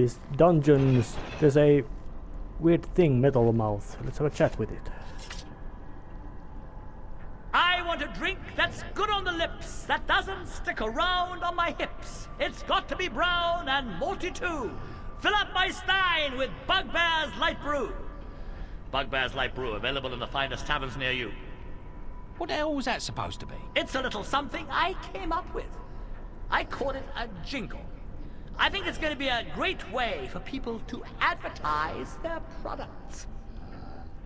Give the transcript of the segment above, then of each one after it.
these dungeons. There's a weird thing, metal mouth. Let's have a chat with it. I want a drink that's good on the lips, that doesn't stick around on my hips. It's got to be brown and malty too. Fill up my stein with Bugbear's Light Brew. Bugbear's Light Brew, available in the finest taverns near you. What the hell was that supposed to be? It's a little something I came up with. I call it a jingle. I think it's going to be a great way for people to advertise their products.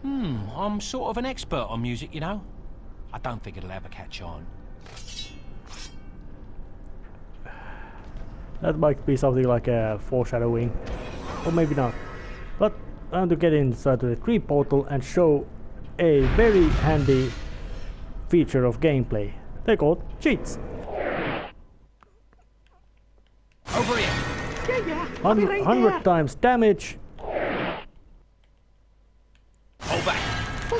I'm sort of an expert on music, you know. I don't think it'll ever catch on. That might be something like a foreshadowing, or maybe not. But I want to get inside the tree portal and show a very handy feature of gameplay. They're called cheats. Over here. Yeah. I'll be right 100 there. times damage Over.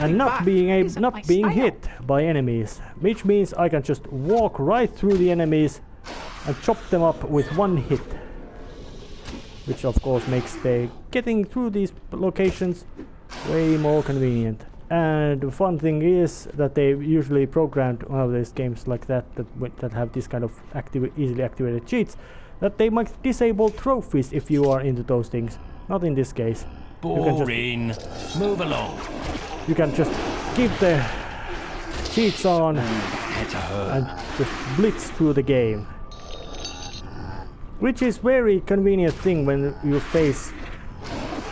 and not back being isn't my not being style. hit by enemies, which means I can just walk right through the enemies and chop them up with one hit, which of course makes the getting through these locations way more convenient. And the fun thing is that they usually programmed one of these games like that that have this kind of easily activated cheats, that they might disable trophies if you are into those things. Not in this case. Boring. Move along. You can just keep the cheats on Head to her. and just blitz through the game. Which is very convenient thing when you face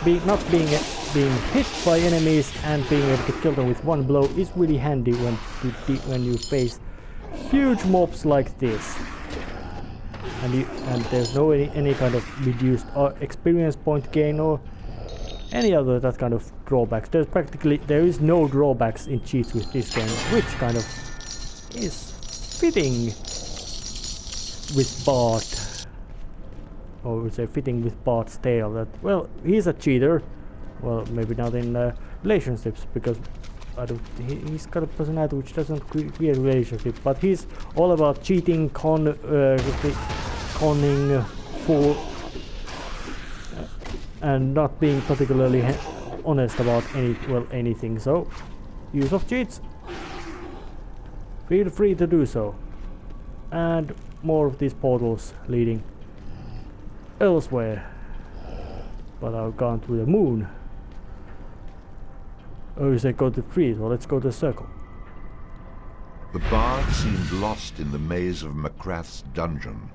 not being hit by enemies and being able to kill them with one blow is really handy when you face huge mobs like this. And there's no any kind of reduced experience point gain or any other that kind of drawbacks. There is no drawbacks in cheats with this game, which kind of is fitting with Bart, or we say fitting with Bart's tale. That, well, he's a cheater. Well, maybe not in relationships, because he's got a personality which doesn't create relationship, but he's all about cheating, conning, fool, and not being particularly honest about anything. So, use of cheats, feel free to do so. And more of these portals leading elsewhere. But I've gone through the moon. Oh, you say go to trees? Well, let's go to the circle. The bard seemed lost in the maze of Macrath's dungeon.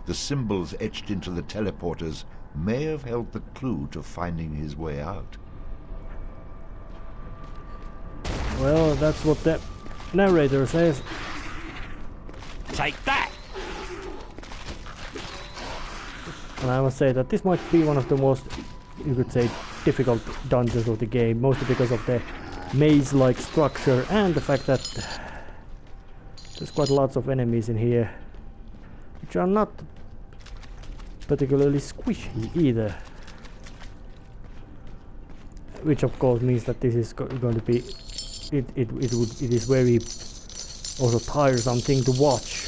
The symbols etched into the teleporters may have held the clue to finding his way out. Well, that's what the narrator says. Take that. And I must say that this might be one of the most, you could say, difficult dungeons of the game, mostly because of the maze-like structure and the fact that there's quite lots of enemies in here, which are not particularly squishy either. Which of course means that this is going to be, it is very also tiresome thing to watch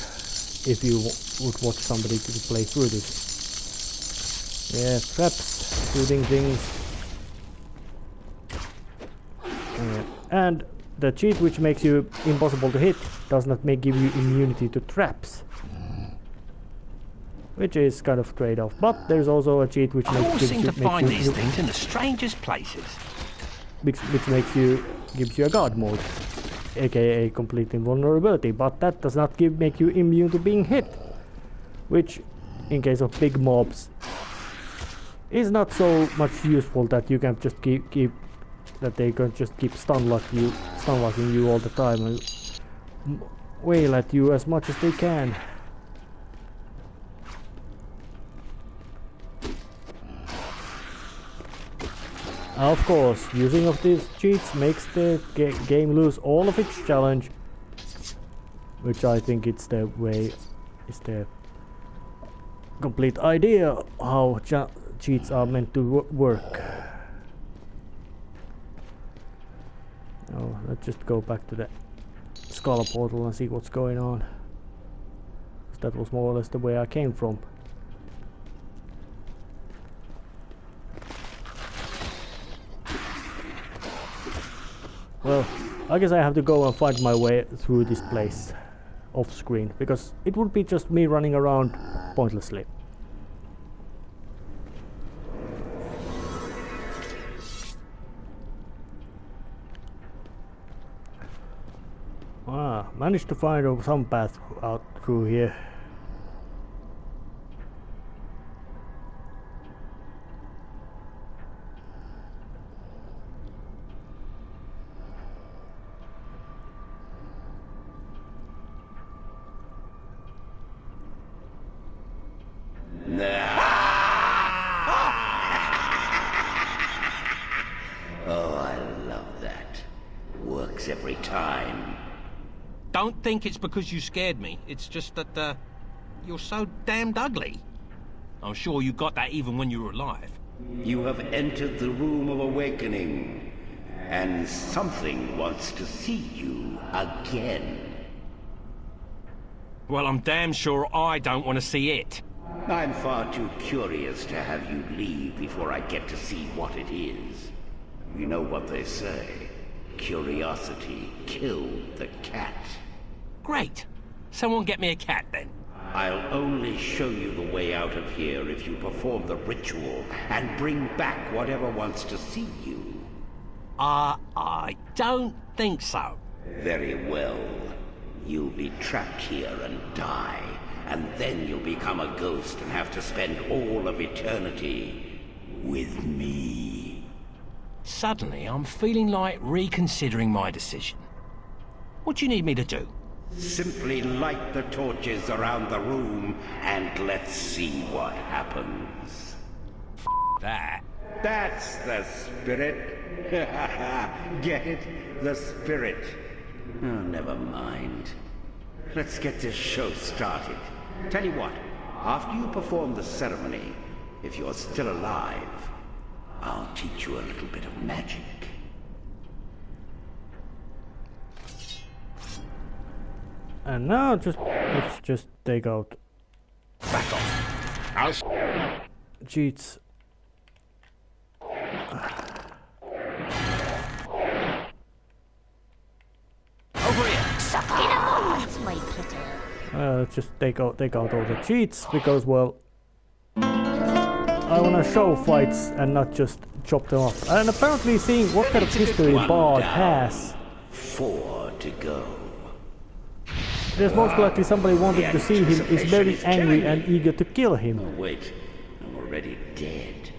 if you would watch somebody to play through this. Yeah, traps, shooting things. And the cheat which makes you impossible to hit does not give you immunity to traps, which is kind of trade-off. But there's also a cheat which I always gives seem you, to find these things in the strangest places. which gives you a guard mode, aka complete invulnerability. But that does not make you immune to being hit, which, in case of big mobs, is not so much useful that you can just keep that they can just keep stun-locking you all the time and wail at you as much as they can. Of course, using of these cheats makes the game lose all of its challenge, which I think it's the complete idea how cheats are meant to work. Oh, let's just go back to the Scala portal and see what's going on. That was more or less the way I came from. well, I guess I have to go and find my way through this place off screen, because it would be just me running around pointlessly. Managed to find some path out through here. Oh, I love that. Works every time. Don't think it's because you scared me. It's just that, you're so damned ugly. I'm sure you got that even when you were alive. You have entered the room of awakening, and something wants to see you again. Well, I'm damn sure I don't want to see it. I'm far too curious to have you leave before I get to see what it is. You know what they say. Curiosity killed the cat. Great. Someone get me a cat, then. I'll only show you the way out of here if you perform the ritual and bring back whatever wants to see you. I don't think so. Very well. You'll be trapped here and die, and then you'll become a ghost and have to spend all of eternity with me. Suddenly, I'm feeling like reconsidering my decision. What do you need me to do? Simply light the torches around the room and let's see what happens. That. That's the spirit. Get it? The spirit. Oh, never mind. Let's get this show started. Tell you what, after you perform the ceremony, if you're still alive, I'll teach you a little bit of magic. And now let's just take out Back off. cheats. Over here. That's my pretty. Let's just take out all the cheats, because, well, I wanna show fights and not just chop them off. And apparently, seeing what kind of history Bard has, 4 to go. there's most likely somebody wanting to see him is very angry and eager to kill him. Oh, wait, I'm already dead.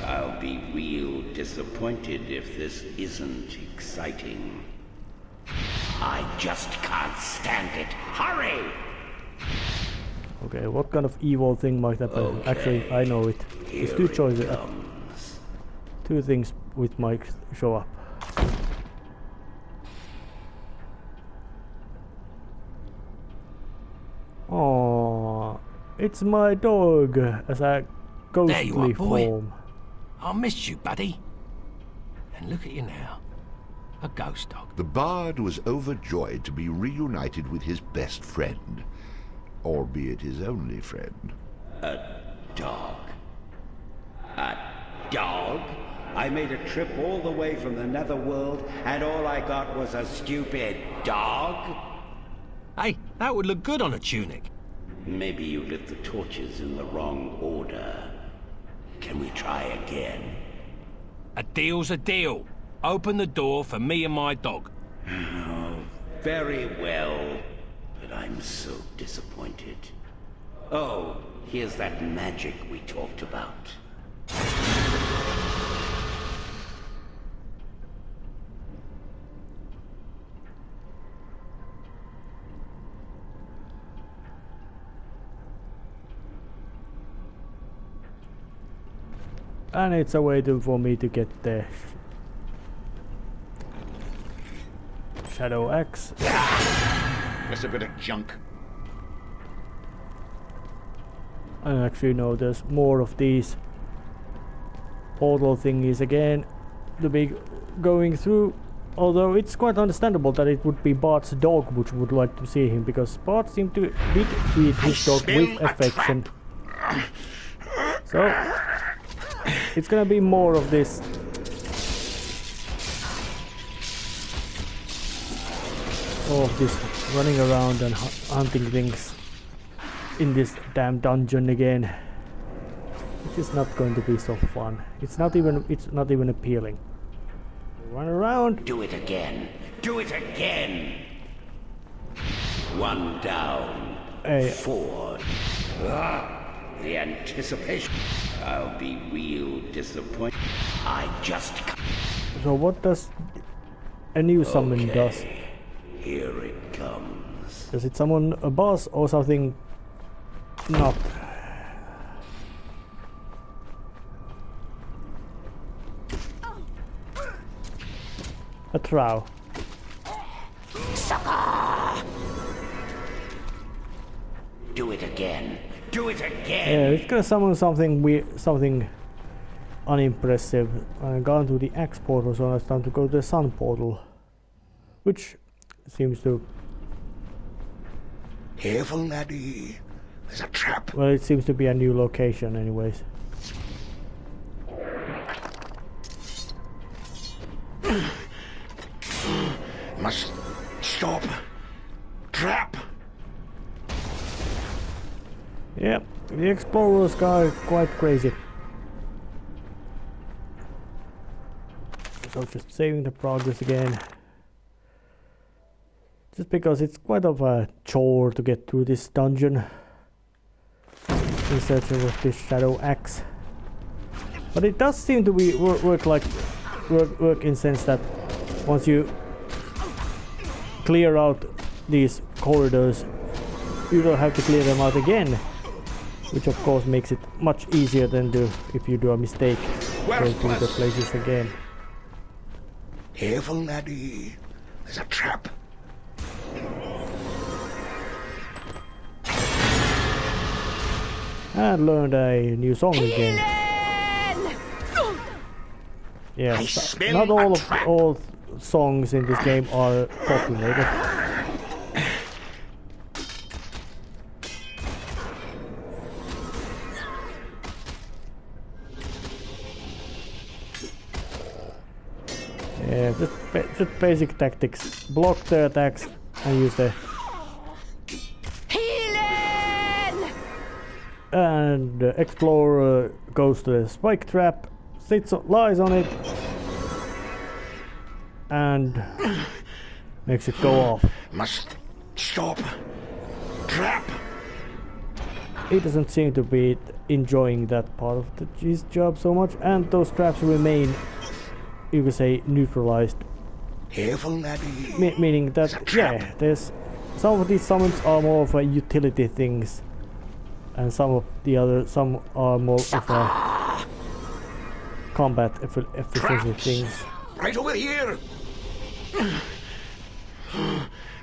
I'll be real disappointed if this isn't exciting. I just can't stand it. Hurry! Okay, what kind of evil thing might that be? Okay, Actually, I know it. There's two here choices. it comes. Two things which might show up. Oh, it's my dog as a ghostly There you are, boy. form. I missed you, buddy. And look at you now. A ghost dog. The bard was overjoyed to be reunited with his best friend, albeit his only friend. A dog? A dog? I made a trip all the way from the netherworld, and all I got was a stupid dog? Hey, that would look good on a tunic. Maybe you lit the torches in the wrong order. Can we try again? A deal's a deal. Open the door for me and my dog. Oh, very well. But I'm so disappointed. Oh, here's that magic we talked about. And it's a way for me to get the Shadow Axe. Just a bit of junk. And actually no, there's more of these portal thingies again to be going through. Although it's quite understandable that it would be Bart's dog which would like to see him, because Bart seemed to treat his dog with affection. So it's gonna be more of this all of this running around and hunting things in this damn dungeon again. It is not going to be so fun. It's not even appealing. Run around. Do it again. Do it again. One down. Hey. 4. The anticipation. I'll be real disappointed. I just... So what does a new summon does? Here it comes. Does it summon a boss or something? Not. A trow. Do it again. Do it again. Yeah, it's gonna summon something weird, something unimpressive. I gone to the X portal, so it's time to go to the Sun portal, which seems to. Careful, laddie. There's a trap. Well, it seems to be a new location, anyways. Must stop. Trap. Yep, the explorers are quite crazy. So just saving the progress again. Just because it's quite of a chore to get through this dungeon in search of this shadow axe. But it does seem to be work in sense that once you clear out these corridors, you don't have to clear them out again, which of course makes it much easier than if you do a mistake going through the places again. Careful, laddie. There's a trap. And learned a new song again. Yes, not all songs in this game are populated. Yeah, just basic tactics. Block the attacks and use the... And the explorer goes to the spike trap, lies on it, and makes it go off. Must stop. Trap. He doesn't seem to be enjoying that part of his job so much, and those traps remain, you could say, neutralized. Careful, laddie. Meaning that, yeah, there's some of these summons are more of a utility things, and some are more of a combat efficiency things. Right over here.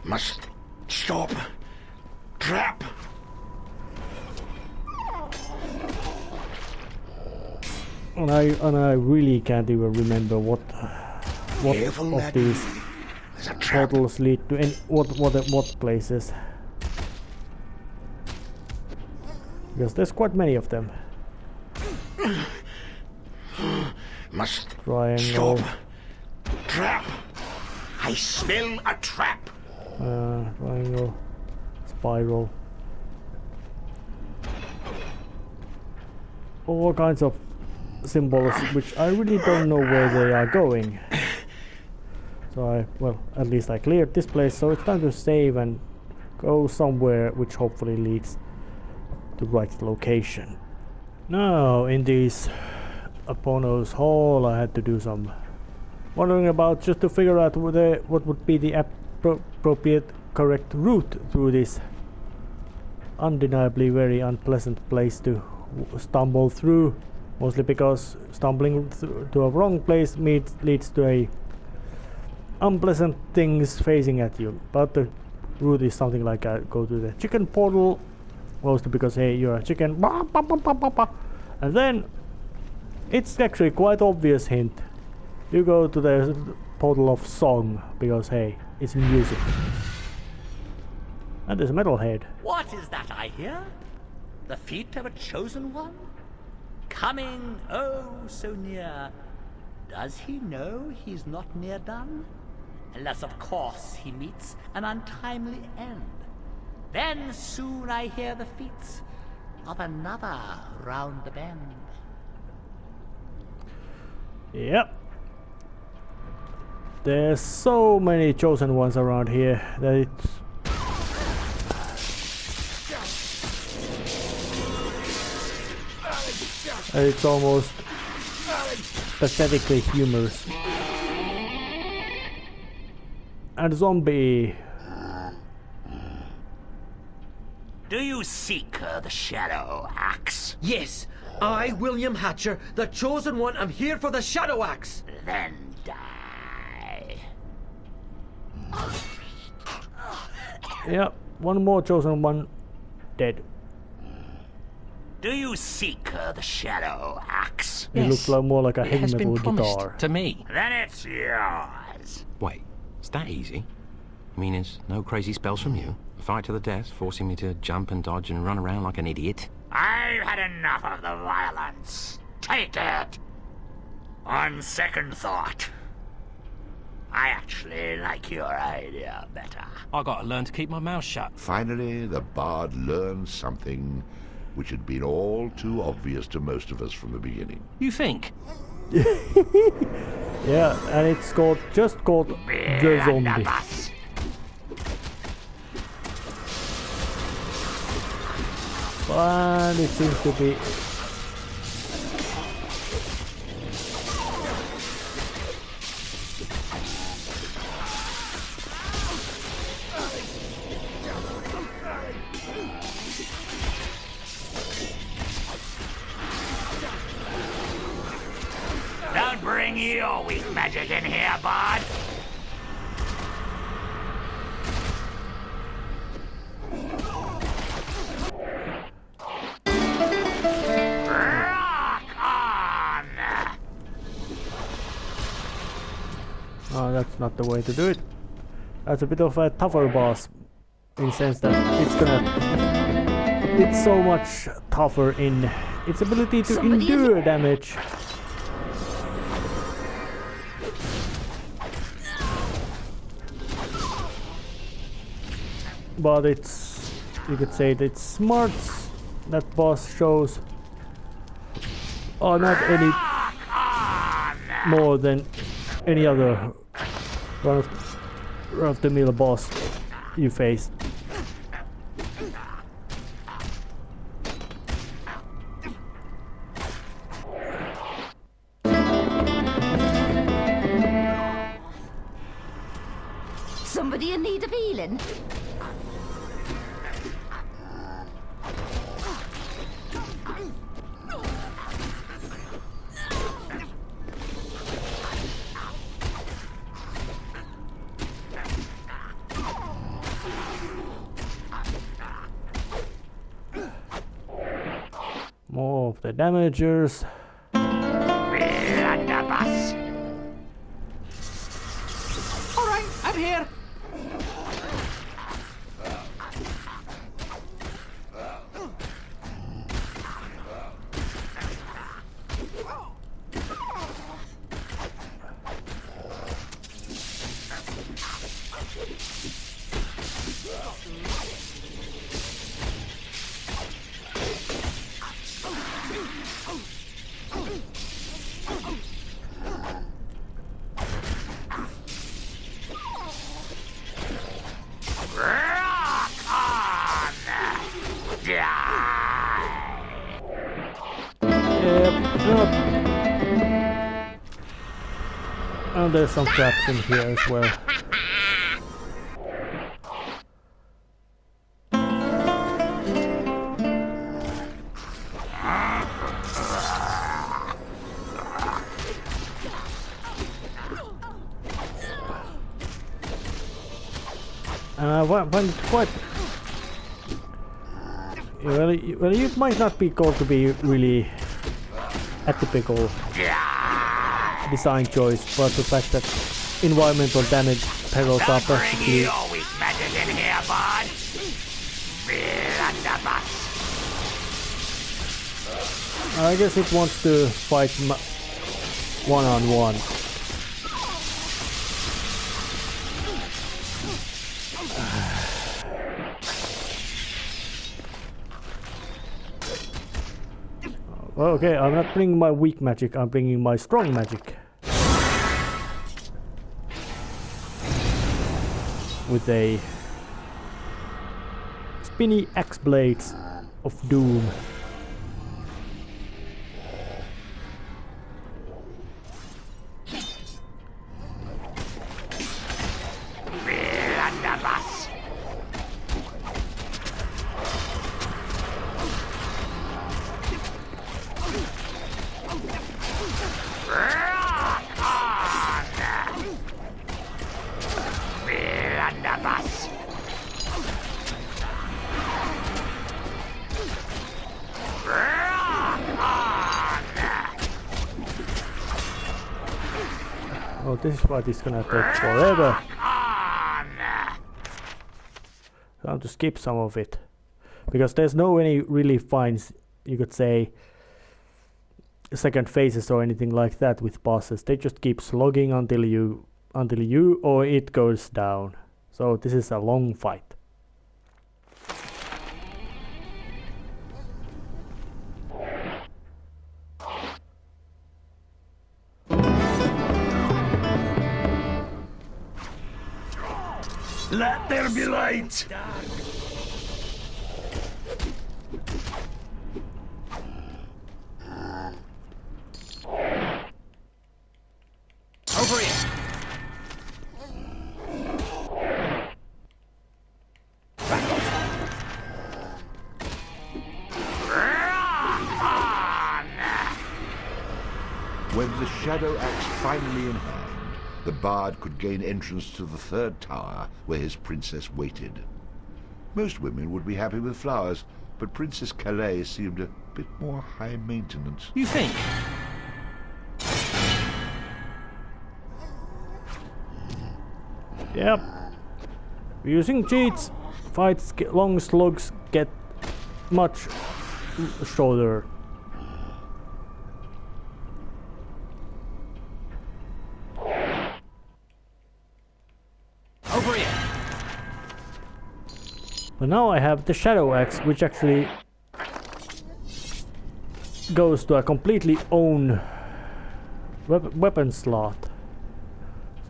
Must stop. Trap. And I really can't even remember what Careful, of these portals lead to in what places. Because there's quite many of them. Must Triangle. stop. Trap. I smell a trap. Triangle. Spiral. All kinds of symbols which I really don't know where they are going. So at least I cleared this place, so it's time to save and go somewhere which hopefully leads to the right location. Now in this Apono's Hall I had to do some wondering about just to figure out what would be the appropriate correct route through this undeniably very unpleasant place to stumble through, mostly because stumbling to a wrong place leads to a unpleasant things facing at you. But the route is something like go to the chicken portal, mostly because hey, you're a chicken, and then it's actually quite obvious hint. You go to the portal of song because hey, it's music. And there's a metalhead. What is that I hear? The feet of a chosen one? Coming, oh, so near. Does he know he's not near done? unless of course he meets an untimely end. Then soon I hear the feet of another round the bend. Yep. There's so many chosen ones around here that it's almost pathetically humorous. And zombie. Do you seek the shadow axe? Yes, I, William Hatcher, the chosen one, am here for the shadow axe. Then die. Yep, one more chosen one dead. Do you seek the shadow axe? It looks like more like a It heavy has been metal promised guitar. to me. Then it's yours. Wait, it's that easy? I mean, there's no crazy spells from you? A fight to the death, forcing me to jump and dodge and run around like an idiot? I've had enough of the violence. Take it. On second thought, I actually like your idea better. I gotta learn to keep my mouth shut. Finally, the bard learned something which had been all too obvious to most of us from the beginning. You think? Yeah, and it's called the zombie. But it seems to be Don't bring your weak magic in here, bud. Rock on! oh, that's not the way to do it. That's a bit of a tougher boss in the sense that it's so much tougher in its ability to endure damage. But you could say that its smarts that boss shows are not any more than any other run-of-the-mill boss you face. Somebody in need of healing? More of the damagers. Blunderbuss. All right, I'm here. Rock on! Die! Yep. And there's some traps in here as well. What? Well, it might not be called to be really a typical design choice, but the fact that environmental damage perils are perfectly. Your weak magic in here, bud. Blunderbuss. I guess it wants to fight one-on-one. Okay, I'm not bringing my weak magic, I'm bringing my strong magic. With a spinny axe blades of doom. Oh, this fight is gonna take forever. Time to skip some of it. Because there's no any really fine, you could say, second phases or anything like that with bosses. They just keep slogging until you or it goes down. So this is a long fight. Let there be light! Over here! When the shadow axe finally in hand, the bard could gain entrance to the third tower where his princess waited. Most women would be happy with flowers, but Princess Calais seemed a bit more high maintenance. You think? Yep. Using cheats, fights, long slugs get much shorter. Over here! But now I have the shadow axe, which actually goes to a completely own weapon slot.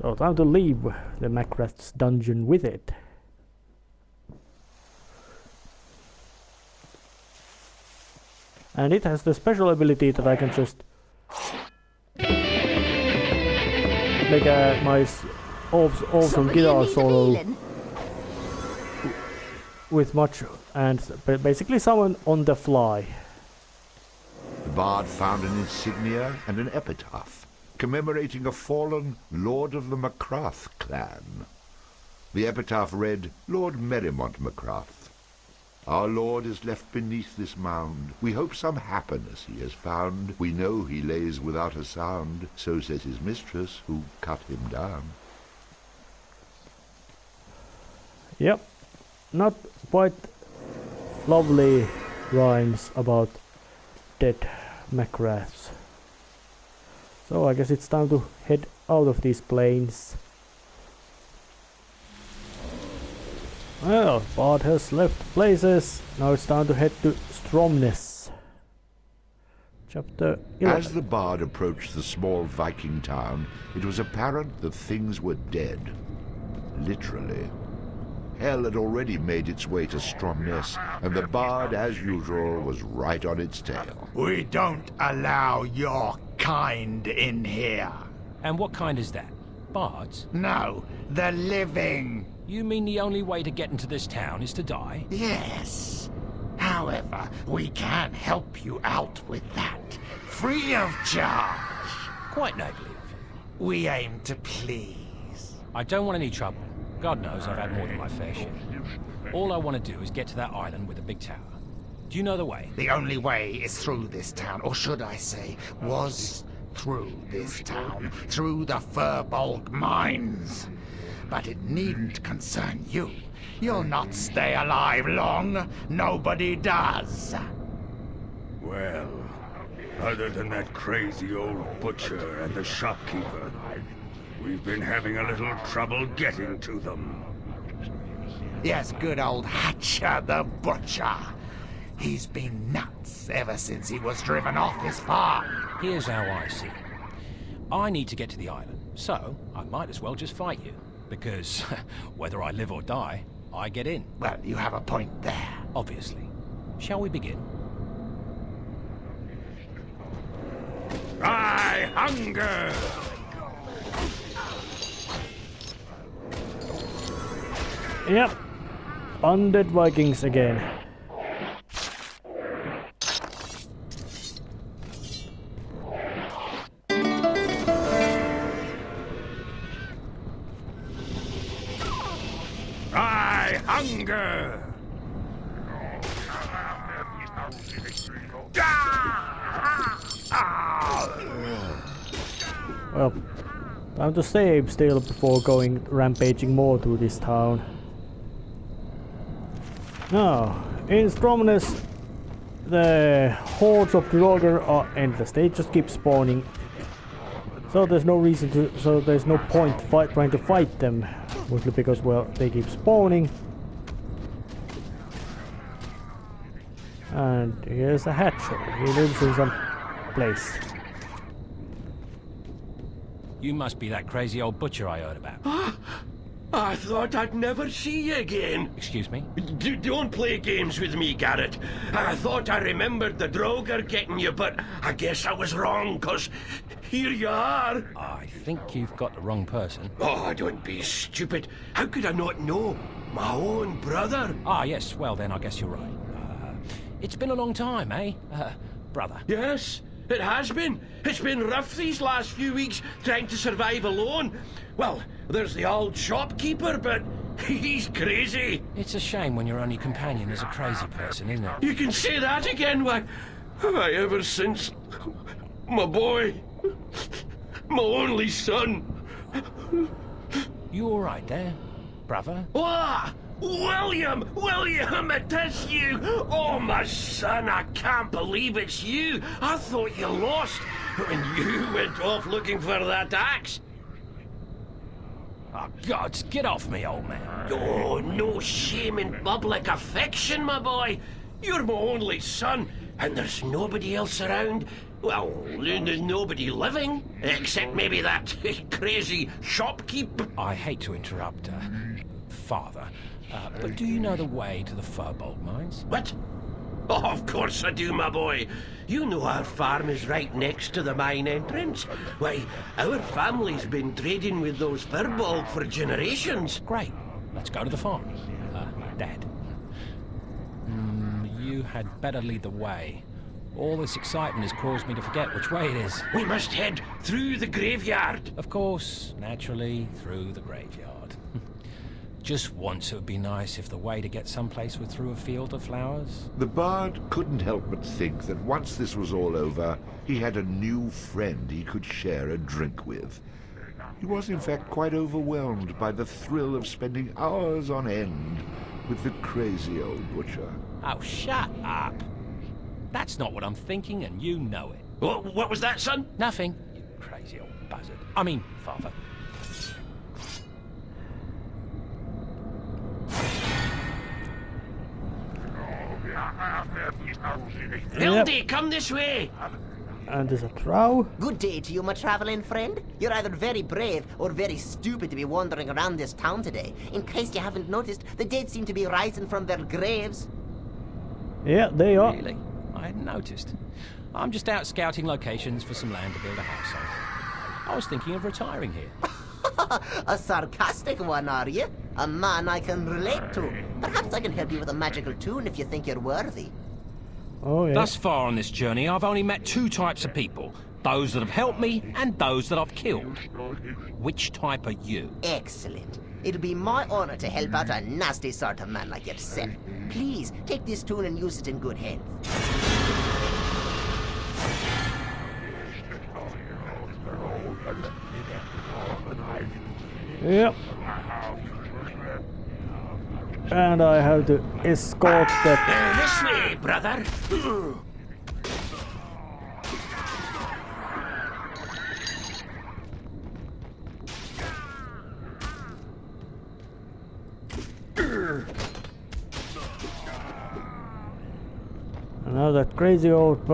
So time to leave the Macrath's dungeon with it. And it has the special ability that I can just make a nice awesome guitar solo with much and basically summon on the fly. The bard found an insignia and an epitaph commemorating a fallen lord of the Macrath clan. The epitaph read, Lord Merrimont Macrath. Our lord is left beneath this mound. We hope some happiness he has found. We know he lays without a sound. So says his mistress, who cut him down. Yep, not quite lovely rhymes about dead Macraths. So I guess it's time to head out of these plains. Well, Bard has left places. Now it's time to head to Stromness. Chapter 11. As the bard approached the small Viking town, it was apparent that things were dead. Literally. Hell had already made its way to Stromness, and the bard, as usual, was right on its tail. We don't allow your kind in here. And what kind is that? Bards? No, the living. You mean the only way to get into this town is to die? Yes. However, we can help you out with that. Free of charge. Quite nobly of you. We aim to please. I don't want any trouble. God knows I've had more than my fair share. All I want to do is get to that island with the big tower. Do you know the way? The only way is through this town, or should I say, was through this town, through the Furbolg mines. But it needn't concern you. You'll not stay alive long. Nobody does. Well, other than that crazy old butcher and the shopkeeper, we've been having a little trouble getting to them. Yes, good old Hatcher the Butcher. He's been nuts ever since he was driven off his farm. Here's how I see it. I need to get to the island, so I might as well just fight you. Because whether I live or die, I get in. Well, you have a point there. Obviously. Shall we begin? I hunger! Yep. Undead Vikings again. I hunger! Well, time to save still before going rampaging more through this town. Now, in Stromness, the hordes of Draugr are endless. They just keep spawning. So there's no reason to. So there's no point trying to fight them, mostly because, well, they keep spawning. And here's a Hatcher. He lives in some place. You must be that crazy old butcher I heard about. I thought I'd never see you again. Excuse me? Don't play games with me, Garrett. I thought I remembered the Draugr getting you, but I guess I was wrong, 'cause here you are. I think you've got the wrong person. Oh, don't be stupid. How could I not know? My own brother. Ah, yes, well then I guess you're right. It's been a long time, eh? Brother. Yes, it has been. It's been rough these last few weeks trying to survive alone. Well, there's the old shopkeeper, but he's crazy. It's a shame when your only companion is a crazy person, isn't it? You can say that again. Why ever since my boy, my only son. You all right there, brother? Ah! William, it is you! Oh, my son, I can't believe it's you! I thought you lost when you went off looking for that axe. Oh, gods, get off me, old man. Oh, no shame in public affection, my boy. You're my only son, and there's nobody else around. Well, nobody living, except maybe that crazy shopkeep. I hate to interrupt, Father, but do you know the way to the Firbolg mines? What? Oh, of course I do, my boy. You know our farm is right next to the mine entrance. Why, our family's been trading with those Firbolg for generations. Great. Let's go to the farm. Dad. You had better lead the way. All this excitement has caused me to forget which way it is. We must head through the graveyard. Of course, naturally, through the graveyard. Just once it would be nice if the way to get someplace was through a field of flowers. The bard couldn't help but think that once this was all over, he had a new friend he could share a drink with. He was in fact quite overwhelmed by the thrill of spending hours on end with the crazy old butcher. Oh, shut up! That's not what I'm thinking, and you know it. What was that, son? Nothing, you crazy old buzzard. I mean, Father. Hildy, come this way! And there's a trough. Good day to you, my traveling friend. You're either very brave or very stupid to be wandering around this town today. In case you haven't noticed, the dead seem to be rising from their graves. Yeah, they are. Really? I hadn't noticed. I'm just out scouting locations for some land to build a house on. I was thinking of retiring here. A sarcastic one, are you? A man I can relate to. Perhaps I can help you with a magical tune if you think you're worthy. Oh, yeah. Thus far on this journey, I've only met two types of people. Those that have helped me and those that I've killed. Which type are you? Excellent. It'll be my honor to help out a nasty sort of man like yourself. Please, take this tune and use it in good health. Yep. And I have to escort that. This way, brother. And now that crazy old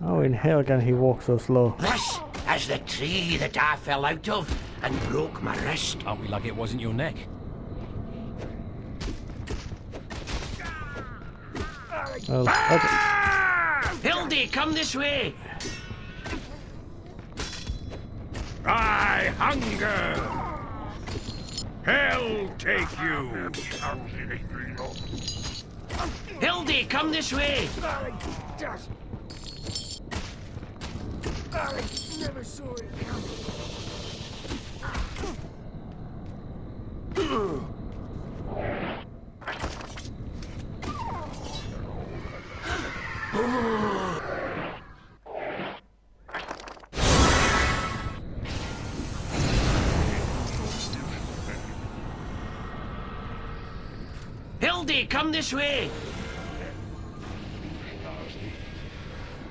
how in hell can he walk so slow? This is the tree that I fell out of and broke my wrist. Aren't we lucky it wasn't your neck? Well, okay. Hildy, come this way. I hunger! Hell take you! Hildy, come this way. Never saw it Hildy, come this way.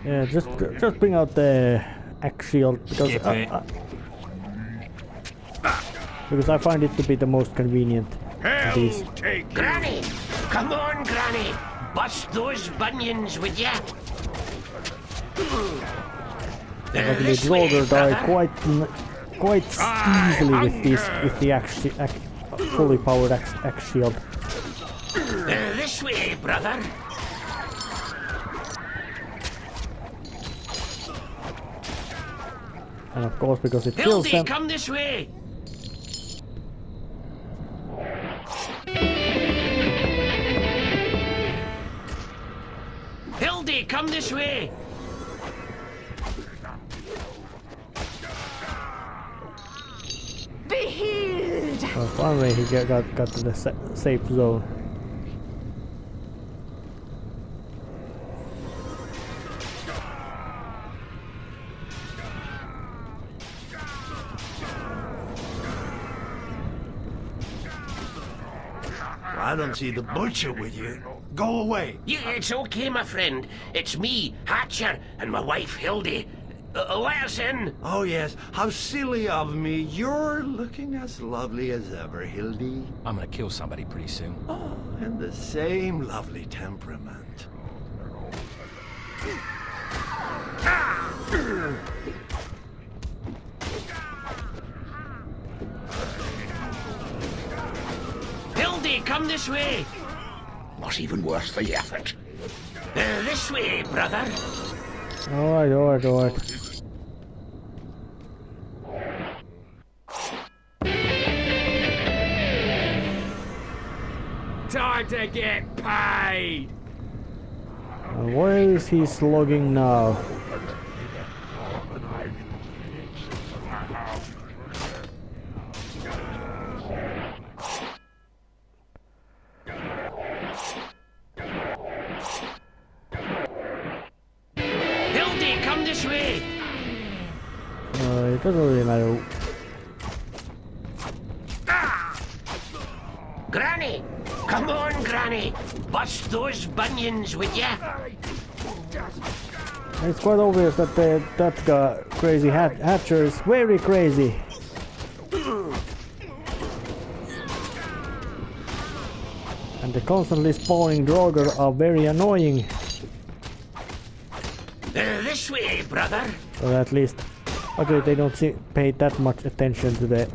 Yeah, just bring out the axe shield because I find it to be the most convenient. Hell These. take you! Granny, come on, Granny. Bust those bunions, would ya? Luckily, Droger die quite easily with the fully powered axe shield. This way, brother. And of course, because it kills Hildy, them. come this way. Hildy, come this way. Be healed! Well, finally he got to the safe zone. I don't see the butcher with you. Go away. It's okay, my friend. It's me, Hatcher, and my wife, Hildy. Let us in. Oh, yes. How silly of me. You're looking as lovely as ever, Hildy. I'm gonna kill somebody pretty soon. Oh, and the same lovely temperament. Hildy, come this way. Was even worse for the effort. This way, brother. Alright. Time to get paid! And where is he slogging now? Hildy, come this way. It doesn't really matter. Granny, come on, Granny. Bust those bunions, would ya? It's quite obvious that that guy, crazy Hatcher, is very crazy. And the constantly spawning Droger are very annoying. This way, brother. Or at least, okay, they don't pay that much attention to the...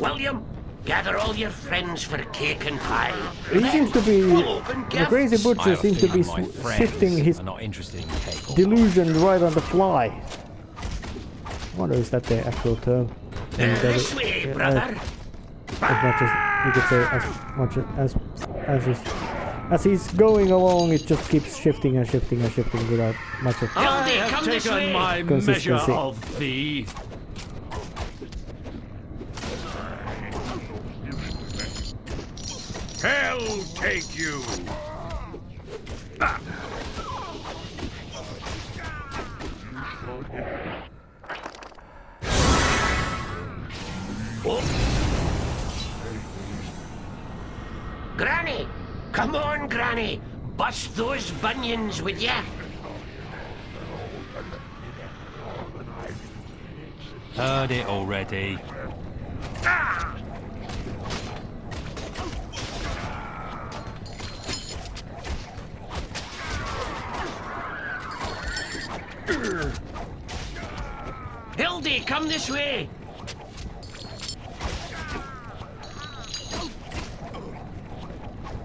William, gather all your friends for cake and pie. He seems to be... We'll open The crazy gifts. butcher seems to be shifting his I'm not interested in cake. delusion right on the fly. I wonder is that the actual term? This way, brother. As much as you could say, as he's going along, it just keeps shifting and shifting and shifting without much of Hildy, come this way. My measure consistency. of thee. Hell take you! Granny, come on, Granny. Bust those bunions, would ya? Heard it already. Hildy, come this way!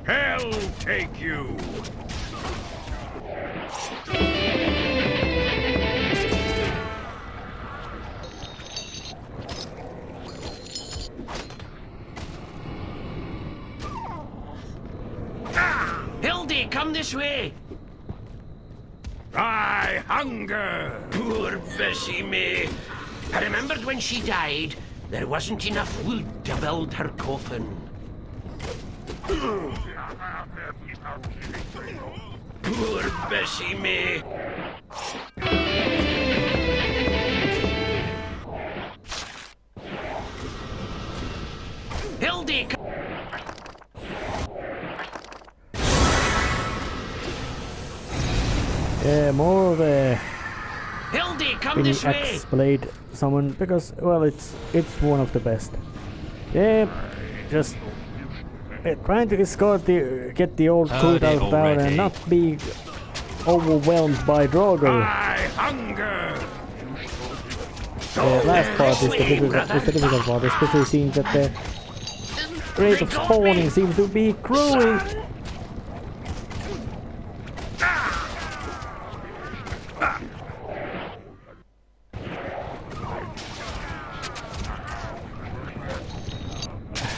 Hell take you! Hildy, come this way! I hunger! Poor Bessie May. I remembered when she died, there wasn't enough wood to build her coffin. Poor Bessie May. Hildy, Yeah, more of a Hildy, come mini this way! axe blade summon because, well, it's one of the best. Yeah, just trying to get the old Heard Kut out it of town and already. not be overwhelmed by Draugr. I hunger! Last part is the difficult part, especially seeing that the rate of spawning seems to be growing.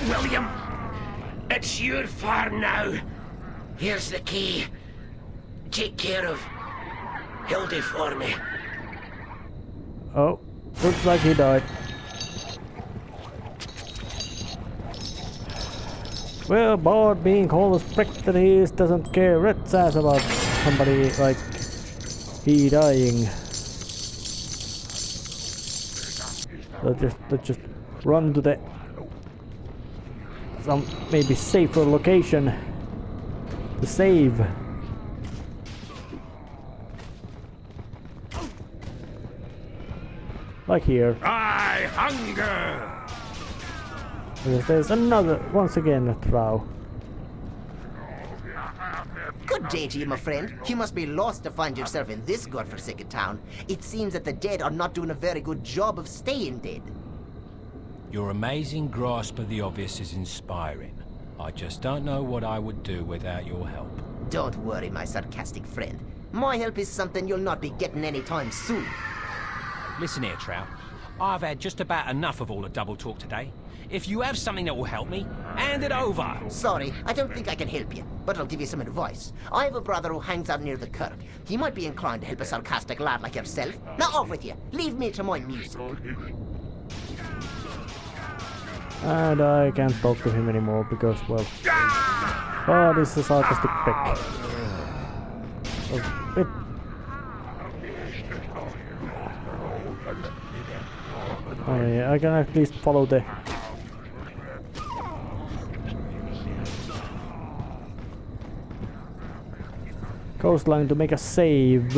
William, it's your farm now. Here's the key. Take care of Hildy for me. Oh, looks like he died. Well, Bard, being called a prick that he is, doesn't care rat's ass about somebody like he dying. Let's just run to the some maybe safer location to save. Like here. I hunger! There's another, once again, a trow. Good day to you, my friend. You must be lost to find yourself in this godforsaken town. It seems that the dead are not doing a very good job of staying dead. Your amazing grasp of the obvious is inspiring. I just don't know what I would do without your help. Don't worry, my sarcastic friend. My help is something you'll not be getting anytime soon. Listen here, Trout. I've had just about enough of all the double talk today. If you have something that will help me, hand it over. Sorry, I don't think I can help you, but I'll give you some advice. I have a brother who hangs out near the kirk. He might be inclined to help a sarcastic lad like yourself. Now off with you. Leave me to my music. And I can't talk to him anymore because, well... Oh, this is a sarcastic prick. Oh, it... Oh yeah, I can at least follow the... coastline to make a save.